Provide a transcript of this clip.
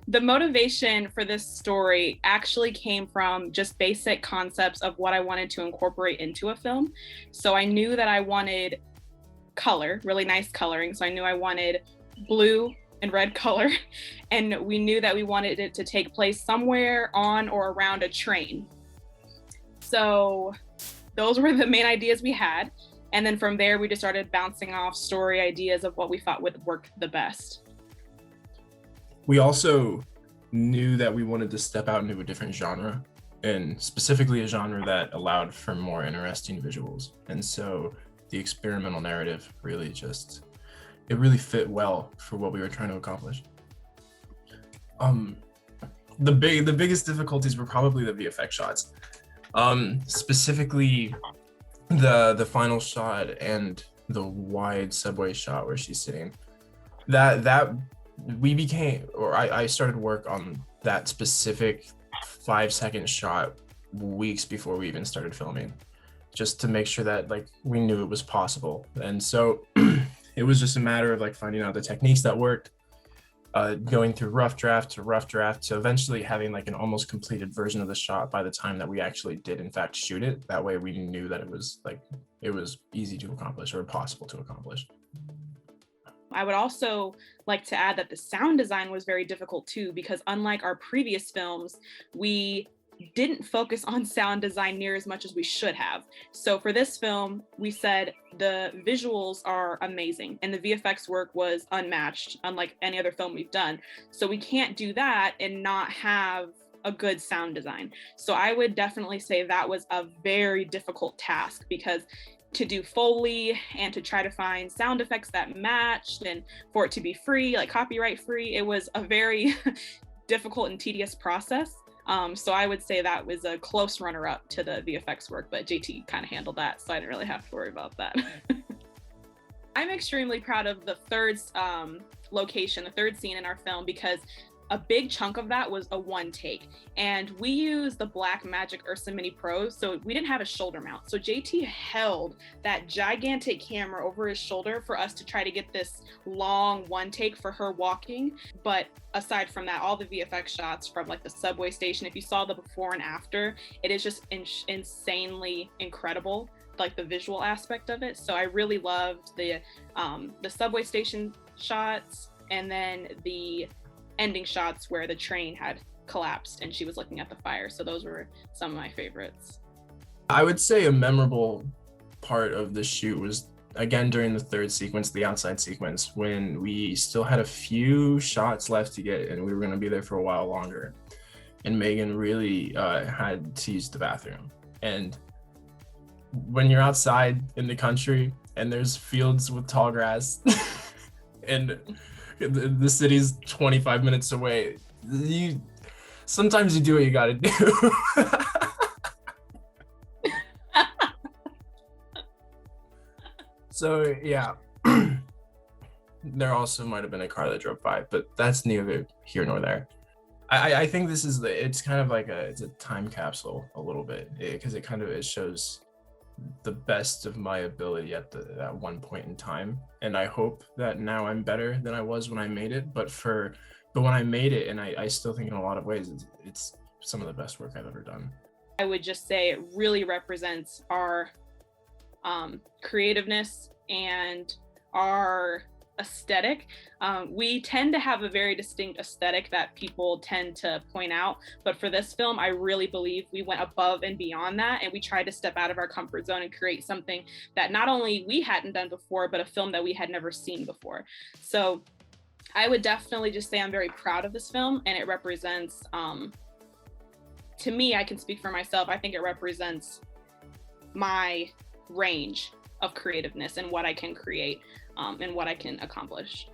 The motivation for this story actually came from just basic concepts of what I wanted to incorporate into a film. So I knew that I wanted color, really nice coloring. So I knew I wanted blue and red color. And we knew that we wanted it to take place somewhere on or around a train. So those were the main ideas we had. And then from there, we just started bouncing off story ideas of what we thought would work the best. We also knew that we wanted to step out into a different genre, and specifically a genre that allowed for more interesting visuals. And so the experimental narrative really fit well for what we were trying to accomplish. The biggest difficulties were probably the VFX shots. Specifically the final shot and the wide subway shot where she's sitting. I started work on that specific 5-second shot weeks before we even started filming, just to make sure that like we knew it was possible. And so it was just a matter of like finding out the techniques that worked, going through rough draft to eventually having like an almost completed version of the shot by the time that we actually did in fact shoot it. That way we knew that it was easy to accomplish or possible to accomplish. I would also like to add that the sound design was very difficult too, because unlike our previous films, we didn't focus on sound design near as much as we should have. So for this film, we said the visuals are amazing and the VFX work was unmatched, unlike any other film we've done. So we can't do that and not have a good sound design. So I would definitely say that was a very difficult task, because to do Foley and to try to find sound effects that matched and for it to be free, like copyright free, it was a very difficult and tedious process. So I would say that was a close runner-up to the VFX work, but JT kind of handled that, so I didn't really have to worry about that. I'm extremely proud of the third location, the third scene in our film, because a big chunk of that was a one take. And we used the Blackmagic Ursa Mini Pros, so we didn't have a shoulder mount. So JT held that gigantic camera over his shoulder for us to try to get this long one take for her walking. But aside from that, all the VFX shots from like the subway station, if you saw the before and after, it is just insanely incredible, like the visual aspect of it. So I really loved the subway station shots, and then the ending shots where the train had collapsed and she was looking at the fire. So those were some of my favorites. I would say a memorable part of the shoot was, again, during the third sequence, the outside sequence, when we still had a few shots left to get and we were going to be there for a while longer. And Megan really had to use the bathroom. And when you're outside in the country and there's fields with tall grass and the city's 25 minutes away, sometimes you do what you gotta do. So yeah, there also might have been a car that drove by, but that's neither here nor there. I think this is it's kind of like it's a time capsule a little bit, because it shows the best of my ability at one point in time. And I hope that now I'm better than I was when I made it, but when I made it, and I still think in a lot of ways it's some of the best work I've ever done. I would just say it really represents our creativeness and our aesthetic. We tend to have a very distinct aesthetic that people tend to point out, but for this film, I really believe we went above and beyond that, and we tried to step out of our comfort zone and create something that not only we hadn't done before, but a film that we had never seen before. So I would definitely just say I'm very proud of this film, and it represents, to me, I can speak for myself, I think it represents my range of creativeness and what I can create and what I can accomplish.